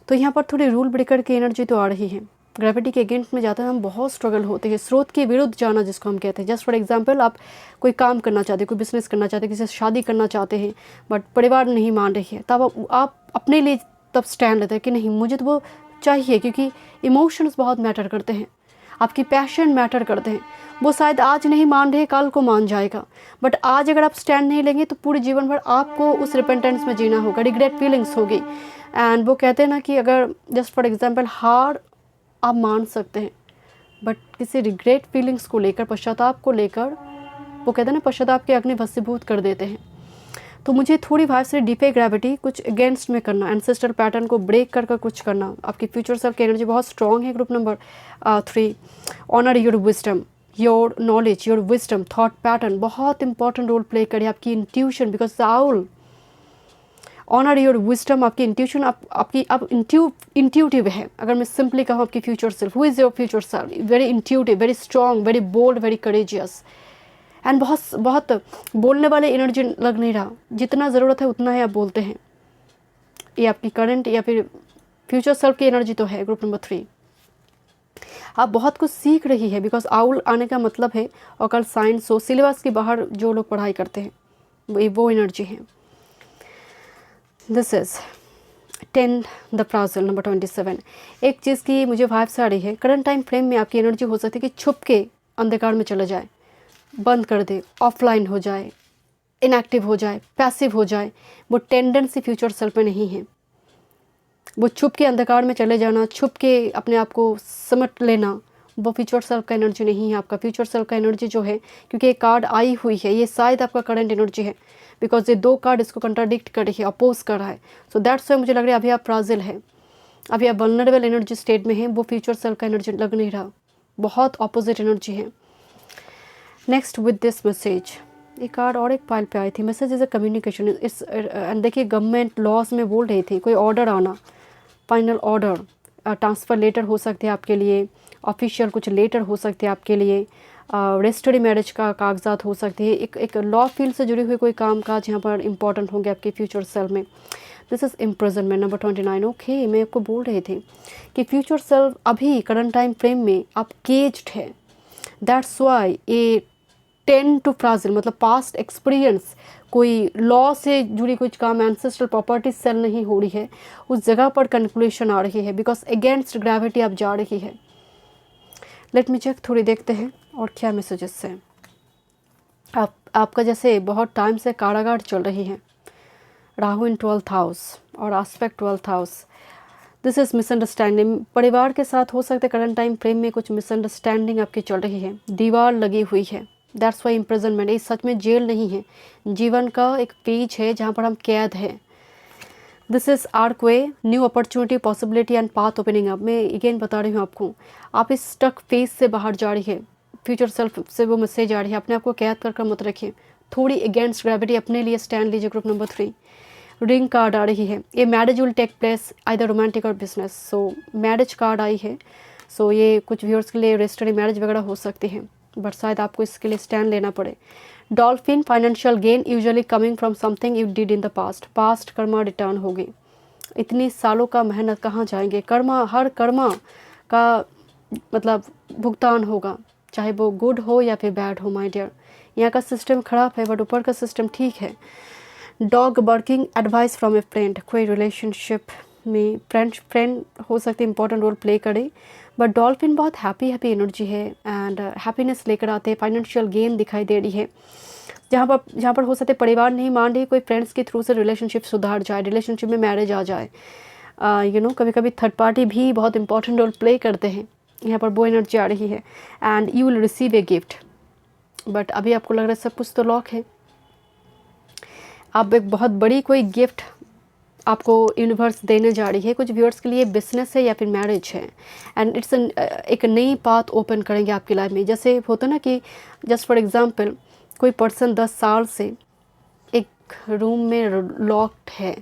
तो यहाँ पर थोड़ी रूल ब्रेकर की एनर्जी तो आ रही है। ग्रेविटी के अगेंस्ट में जाते हैं हम, बहुत स्ट्रगल होते हैं। स्रोत के विरुद्ध जाना जिसको हम कहते हैं। जस्ट फॉर एग्जांपल, आप कोई काम करना चाहते हैं, कोई बिजनेस करना चाहते हैं, किसी से शादी करना चाहते हैं, बट परिवार नहीं मान रही है, तब आप अपने लिए तब स्टैंड लेते हैं कि नहीं, मुझे तो वो चाहिए, क्योंकि इमोशंस बहुत मैटर करते हैं, आपकी पैशन मैटर करते हैं। वो शायद आज नहीं मान रहे, कल को मान जाएगा, बट आज अगर आप स्टैंड नहीं लेंगे तो पूरे जीवन भर आपको उस रिपेंटेंस में जीना होगा, रिग्रेट फीलिंग्स होगी। एंड वो कहते हैं ना कि अगर जस्ट फॉर एग्जांपल हार आप मान सकते हैं, बट किसी रिग्रेट फीलिंग्स को लेकर, पश्चाताप को लेकर, वो कहते हैं ना पश्चाताप के अग्नि भस्मीभूत कर देते हैं। तो मुझे थोड़ी वाइब से डिफे ग्रेविटी कुछ अगेंस्ट में करना, एंसेस्टर पैटर्न को ब्रेक कर कुछ करना। आपकी फ्यूचर सेल्फ की एनर्जी बहुत स्ट्रॉन्ग है group number 3। Honour your wisdom, your knowledge, your wisdom, thought pattern बहुत इंपॉर्टेंट रोल प्ले करे। आपकी intuition, because the owl, honour your wisdom, आपकी इंट्यूशन, आप इंट्यूटिव है। अगर मैं सिंपली कहूँ आपकी future self, who is your future self? Very intuitive, very strong, very bold, very courageous, and बहुत बोलने वाले एनर्जी लग नहीं रहा। जितना ज़रूरत है उतना ही आप बोलते हैं। ये आपकी करंट या फिर फ्यूचर सेल्फ की एनर्जी तो है ग्रुप नंबर 3। आप बहुत कुछ सीख रही है, बिकॉज आउल आने का मतलब है ऑकल्ट साइंस, हो सिलेबस के बाहर जो लोग पढ़ाई करते हैं वो एनर्जी है। This is 10 the fragile, number 27। एक चीज़ की मुझे वाइब्स आ रही है, करंट टाइम फ्रेम में आपकी एनर्जी हो सकती है कि छुप के अंधकार में चला जाए, बंद कर दे, ऑफलाइन हो जाए, इनएक्टिव हो जाए, पैसिव हो जाए। वो टेंडेंसी फ्यूचर सेल्फ में नहीं है। वो छुप के अंधकार में चले जाना, छुप के अपने आप को समट लेना, वो फ्यूचर सेल्फ का एनर्जी नहीं है। आपका फ्यूचर सेल्फ का एनर्जी जो है, क्योंकि एक कार्ड आई हुई है, ये शायद आपका करंट एनर्जी है, बिकॉज ये 2 कार्ड इसको कंट्राडिक्ट कर रही है, अपोज कर रहा है। सो दैट्स वाई मुझे लग रहा है अभी आप फ्राजिल है, अभी आप वल्नरेबल एनर्जी स्टेट में हैं। वो फ्यूचर सेल्फ का एनर्जी लग नहीं रहा, बहुत ऑपोजिट एनर्जी है। नेक्स्ट विद दिस मैसेज, एक कार्ड और एक पाइल पे आई थी, मैसेज इज़ अ कम्युनिकेशन इस, एंड देखिए गवर्नमेंट लॉज में बोल रही थी कोई ऑर्डर आना, फाइनल ऑर्डर, ट्रांसफ़र लेटर हो सकते हैं आपके लिए, ऑफिशियल कुछ लेटर हो सकते हैं आपके लिए, रजिस्टर्ड मैरिज का कागजात हो सकती है, एक लॉ फील्ड से जुड़ी हुई कोई काम काज यहाँ पर इंपॉर्टेंट होंगे आपके फ्यूचर सेल्फ में। This is imprisonment number 29। Okay, मैं आपको बोल रही थी कि फ्यूचर सेल्फ अभी करंट टाइम फ्रेम में आप केज्ड है। That's why a ten two fragile, मतलब पास्ट एक्सपीरियंस, कोई लॉ से जुड़ी कुछ काम, एंसेस्ट्रल प्रॉपर्टी सेल नहीं हो रही है, उस जगह पर कंक्लूशन आ रही है, बिकॉज अगेंस्ट ग्रेविटी आप जा रही है। लेट मी चेक, थोड़ी देखते हैं और क्या मैसेजेस हैं। आपका जैसे बहुत टाइम से कारागार चल रही है, राहु इन 12th हाउस और aspect 12th house. This is misunderstanding, परिवार के साथ हो सकते करंट टाइम फ्रेम में कुछ मिसअंडरस्टैंडिंग आपकी चल रही है, दीवार लगी हुई है। दैट्स वाई इम्प्रिजनमेंट, ये सच में जेल नहीं है, जीवन का एक पेज है जहाँ पर हम कैद हैं। This is arc way, new opportunity, possibility and path opening up. मैं अगेन बता रही हूँ आपको, आप इस स्टक फेज से बाहर जा रही है, फ्यूचर सेल्फ से वो मैसेज आ रही है, अपने आप को कैद कर मत रखिए, थोड़ी अगेंस्ट ग्रेविटी अपने लिए स्टैंड लीजिए। ग्रुप नंबर 3 रिंग कार्ड आ रही है, ये marriage will take place either romantic और बिजनेस। सो मैरिज कार्ड आई है, सो ये कुछ व्यूअर्स के लिए रजिस्टर्ड मैरिज वगैरह हो सकती है, बट शायद आपको इसके लिए स्टैंड लेना पड़े। Dolphin, financial gain usually coming from something you did in the past Karma return होगी। इतनी सालों का मेहनत कहाँ जाएंगे, कर्मा, हर कर्मा का मतलब भुगतान होगा, चाहे वो गुड हो या फिर बैड हो। माय डियर, यहाँ का सिस्टम ख़राब है बट ऊपर का सिस्टम ठीक है। Dog बर्किंग, advice from A friend, कोई रिलेशनशिप में फ्रेंड हो सकते इंपॉर्टेंट रोल प्ले करे, बट डॉल्फिन बहुत हैप्पी एनर्जी है एंड हैप्पीनेस लेकर आते हैं। फाइनेंशियल गेन दिखाई दे रही है, जहाँ पर हो सकते परिवार नहीं मान रही, कोई फ्रेंड्स के थ्रू से रिलेशनशिप सुधार जाए, रिलेशनशिप में मैरिज आ जाए। कभी कभी थर्ड पार्टी भी बहुत इंपॉर्टेंट रोल प्ले करते हैं, यहाँ पर वो एनर्जी आ रही है। And you will receive a gift, but अभी आपको लग रहा है सब कुछ तो लॉक है, आप एक बहुत बड़ी कोई गिफ्ट आपको यूनिवर्स देने जा रही है। कुछ व्यूअर्स के लिए बिजनेस है या फिर मैरिज है, एंड इट्स एक नई पाथ ओपन करेंगे आपकी लाइफ में। जैसे होता ना कि जस्ट फॉर एग्जांपल, कोई पर्सन 10 साल से एक रूम में लॉक्ड है,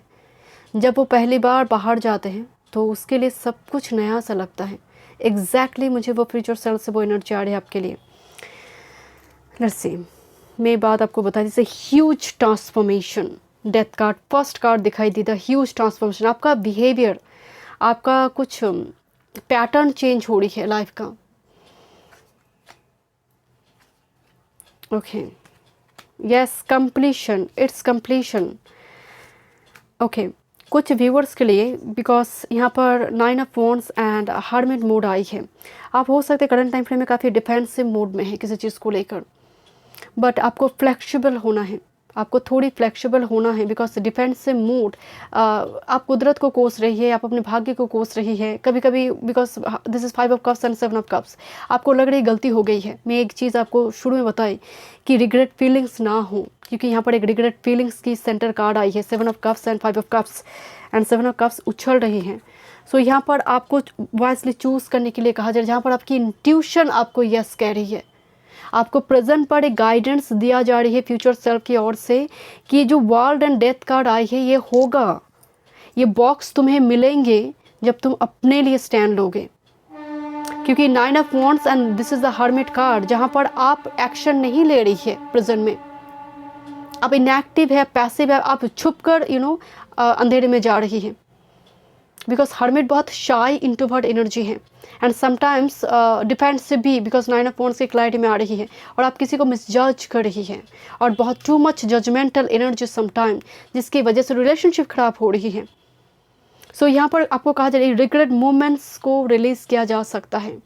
जब वो पहली बार बाहर जाते हैं तो उसके लिए सब कुछ नया सा लगता है। एग्जैक्टली मुझे वो फ्यूचर सेल्फ से वो एनर्जी आ रही है आपके लिए। लेट्स सी, मैं बात आपको बता दी, जैसे huge transformation, death card, first card दिखाई दी था, ह्यूज ट्रांसफॉर्मेशन, आपका बिहेवियर, आपका कुछ पैटर्न चेंज हो रही है लाइफ का। Okay, yes, completion, it's completion. Okay, कुछ व्यूअर्स के लिए, बिकॉज यहाँ पर 9 of wands and hermit mode I है, आप हो सकते करंट टाइम फ्रेम में काफ़ी डिफेंसिव मोड में है किसी चीज़ को लेकर, बट आपको फ्लेक्सिबल होना है, आपको थोड़ी फ्लेक्सिबल होना है, बिकॉज डिफेंसिव मूड, आप कुदरत को कोस रही है, आप अपने भाग्य को कोस रही है कभी कभी, because this is 5 of cups and 7 of cups. आपको लग रही गलती हो गई है। मैं एक चीज़ आपको शुरू में बताई कि रिग्रेट फीलिंग्स ना हो, क्योंकि यहाँ पर एक रिग्रेट फीलिंग्स की सेंटर कार्ड आई है, 7 of cups and 5 of cups, and 7 of cups उछल रही हैं। सो यहाँ पर आपको वाइसली चूज़ करने के लिए कहा जाए, जहाँ पर आपकी इंट्यूशन आपको यस कह रही है, आपको प्रेजेंट पर एक गाइडेंस दिया जा रही है फ्यूचर सेल्फ की ओर से कि जो वर्ल्ड एंड डेथ कार्ड आई है ये होगा, ये बॉक्स तुम्हें मिलेंगे जब तुम अपने लिए स्टैंड लोगे। क्योंकि 9 of wands and this is the hermit card, जहां पर आप एक्शन नहीं ले रही है प्रेजेंट में, आप इनएक्टिव है, पैसिव है, आप छुप कर अंधेरे में जा रही है, बिकॉज हर्मिट बहुत शाई इंट्रोवर्ट एनर्जी है एंड समटाइम्स डिफेंसिव भी, बिकॉज 9 ऑफ वॉन्ड्स की क्लैरिटी में आ रही है, और आप किसी को मिसजज कर रही है और बहुत too much judgemental energy sometime, जिसकी वजह से रिलेशनशिप खराब हो रही है। सो यहाँ पर आपको कहा जा रहा है रिग्रेट मोमेंट्स को रिलीज़ किया जा सकता है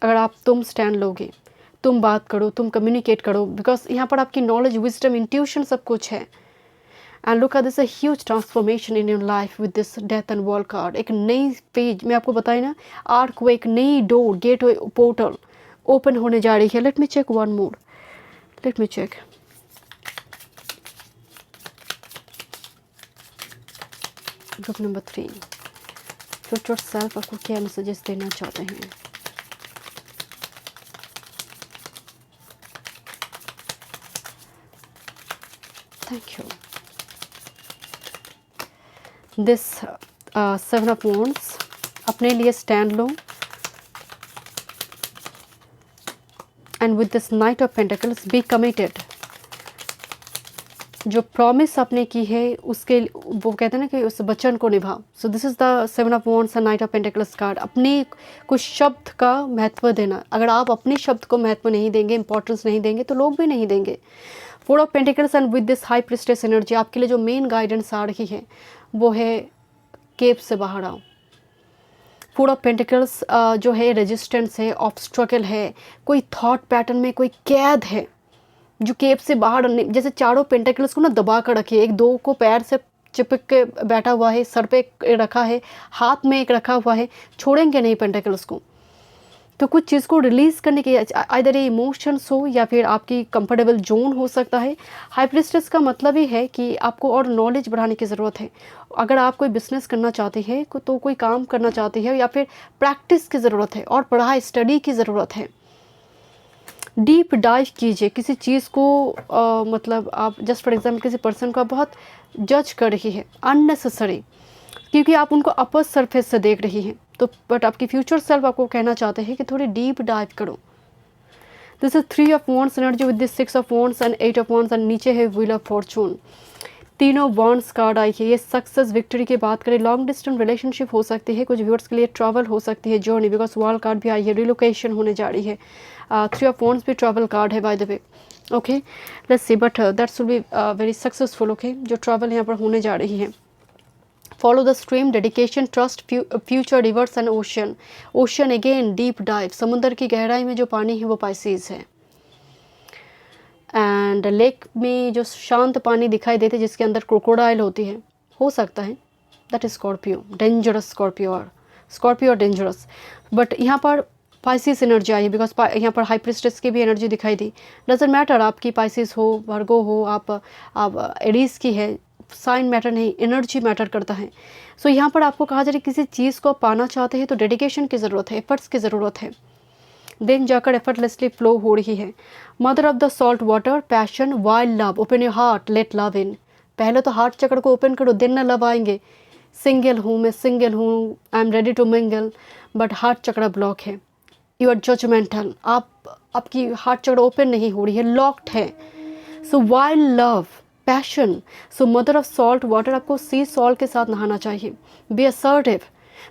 अगर तुम स्टैंड लोगे, तुम बात करो, तुम कम्युनिकेट करो, बिकॉज यहाँ पर आपकी नॉलेज, विजडम, इंट्यूशन सब कुछ है। And look at this, a huge transformation in your life with this death and world card. एक नई पेज, मैं आपको बताई ना, आर्क वे, एक नई door, gateway, portal open होने जा रही है। Let me check one more, let me check. Group number 3, future self आपको क्या मैसेजेस देना चाहते हैं? Thank you. This 7 of wands, अपने लिए स्टैंड लो, and with this knight of pentacles be committed. जो प्रॉमिस आपने की है उसके, वो कहते हैं ना कि उस वचन को निभाओ। So this is the 7 of wands and knight of pentacles card. अपने कुछ शब्द का महत्व देना। अगर आप अपने शब्द को महत्व नहीं देंगे, इंपॉर्टेंस नहीं देंगे, तो लोग भी नहीं देंगे। 4 of pentacles and with this high priestess energy, आपके लिए जो मेन गाइडेंस आ रही है वो है केव से बाहर आओ। 4 ऑफ पेंटिकल्स जो है रेजिस्टेंस है, ऑब्स्ट्रकल है, कोई थॉट पैटर्न में कोई कैद है जो केव से बाहर, जैसे चारों पेंटिकल्स को ना दबा कर रखिए। एक दो को पैर से चिपक के बैठा हुआ है, सर पे एक रखा है, हाथ में एक रखा हुआ है, छोड़ेंगे नहीं पेंटिकल्स को। तो कुछ चीज़ को रिलीज़ करने के, आइदर ये इमोशंस हो या फिर आपकी कंफर्टेबल जोन हो सकता है। हाई प्रिस्टेस का मतलब ही है कि आपको और नॉलेज बढ़ाने की ज़रूरत है। अगर आप कोई बिजनेस करना चाहते हैं, तो कोई काम करना चाहते हैं, या फिर प्रैक्टिस की ज़रूरत है और पढ़ाई स्टडी की ज़रूरत है। डीप डाइव कीजिए किसी चीज़ को। मतलब आप जस्ट फॉर एग्जाम्पल किसी पर्सन को आप बहुत जज कर रही है अननेसेसरी, क्योंकि आप उनको अपर सरफेस से देख रही हैं। तो बट आपकी फ्यूचर सेल्फ आपको कहना चाहते हैं कि थोड़ी डीप डाइव करो। This is 3 of wands energy with this 6 of wands and 8 of wands and नीचे है व्हील ऑफ फॉर्चून। तीनों वॉन्ड्स कार्ड आई है। ये सक्सेस विक्ट्री की बात करें, लॉन्ग डिस्टेंस रिलेशनशिप हो सकती है, कुछ व्यूअर्स के लिए ट्रैवल हो सकती है, जर्नी, बिकॉज वर्ल्ड कार्ड भी आई है, रिलोकेशन होने जा रही है। 3 ऑफ वॉन्ड्स भी ट्रैवल कार्ड है bye the way. Okay, let's C, but that's will be very successful. Okay, जो ट्रैवल यहाँ पर होने जा रही है। Follow the stream, dedication, trust, future, reverse and ocean. Ocean again deep dive, समुद्र की गहराई में जो पानी है वो पाइसेस है। एंड लेक में जो शांत पानी दिखाई देते जिसके अंदर क्रोकोडाइल होती है, हो सकता है that is Scorpio, dangerous Scorpio dangerous. But यहाँ पर पाइसिस एनर्जी आई है, बिकॉज यहाँ पर हाई प्रिस्टेस की भी एनर्जी दिखाई दी। डजंट मैटर आपकी पाइसिस हो, वर्गो हो, आप एरीज की है, साइन मैटर नहीं, एनर्जी मैटर करता है। सो यहाँ पर आपको कहा जा रहा है किसी चीज़ को पाना चाहते हैं तो डेडिकेशन की ज़रूरत है, एफर्ट्स की ज़रूरत है, देन जाकर एफर्टलेसली फ्लो हो रही है। Mother of the salt water, passion, wild love, open your heart, let love in. पहले तो हार्ट चक्र को ओपन करो, देन ना लव आएंगे। सिंगल हूँ मैं, सिंगल हूँ, I am ready to mingle, but heart chakra block है। यू आर जजमेंटल, आपकी हार्ट चक्र ओपन नहीं हो रही है, लॉक्ड है। So wild love, passion, so mother of salt water, आपको सी सॉल्ट के साथ नहाना चाहिए। B assertive.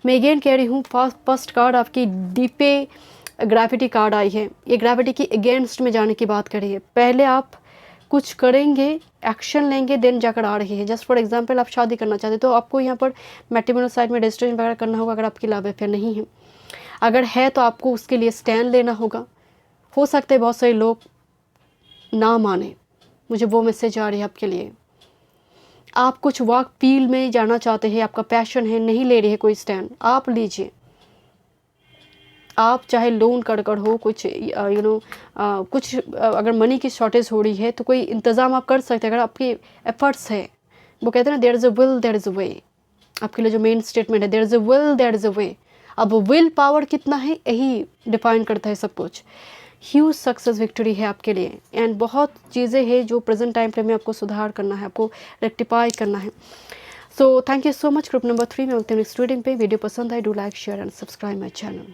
मैं अगेन कह रही हूँ, फर्स्ट कार्ड आपकी डीपे ग्रेविटी कार्ड आई है। ये ग्रेविटी की अगेंस्ट में जाने की बात करी है। पहले आप कुछ करेंगे, एक्शन लेंगे, देन जाकर आ रही है। जस्ट फॉर एग्जांपल आप शादी करना चाहते तो आपको यहाँ पर मैट्रिमोनियल साइड में रजिस्ट्रेशन वगैरह करना होगा अगर आपकी लव अफेयर नहीं है। अगर है तो आपको उसके लिए स्टैंड लेना होगा। हो सकता है बहुत सारे लोग ना माने, मुझे वो मैसेज आ रही है आपके लिए। आप कुछ वर्क फील्ड में जाना चाहते हैं, आपका पैशन है, नहीं ले रही है कोई स्टैंड, आप लीजिए। आप चाहे लोन कर हो, कुछ कुछ अगर मनी की शॉर्टेज हो रही है तो कोई इंतज़ाम आप कर सकते हैं अगर आपके एफर्ट्स है। वो कहते हैं ना, there is a will there is a way. आपके लिए जो मेन स्टेटमेंट है, there is a will there is a way. अब विल पावर कितना है यही डिफाइन करता है सब कुछ। ह्यूज सक्सेस विक्ट्री है आपके लिए, एंड बहुत चीज़ें हैं जो प्रेजेंट टाइम फ्रेम में आपको सुधार करना है, आपको रेक्टिफाई करना है। सो thank you so much. Group number 3 में मिलते हैं नेक्स्ट रीडिंग पे। वीडियो पसंद आए, do like, share and subscribe my channel.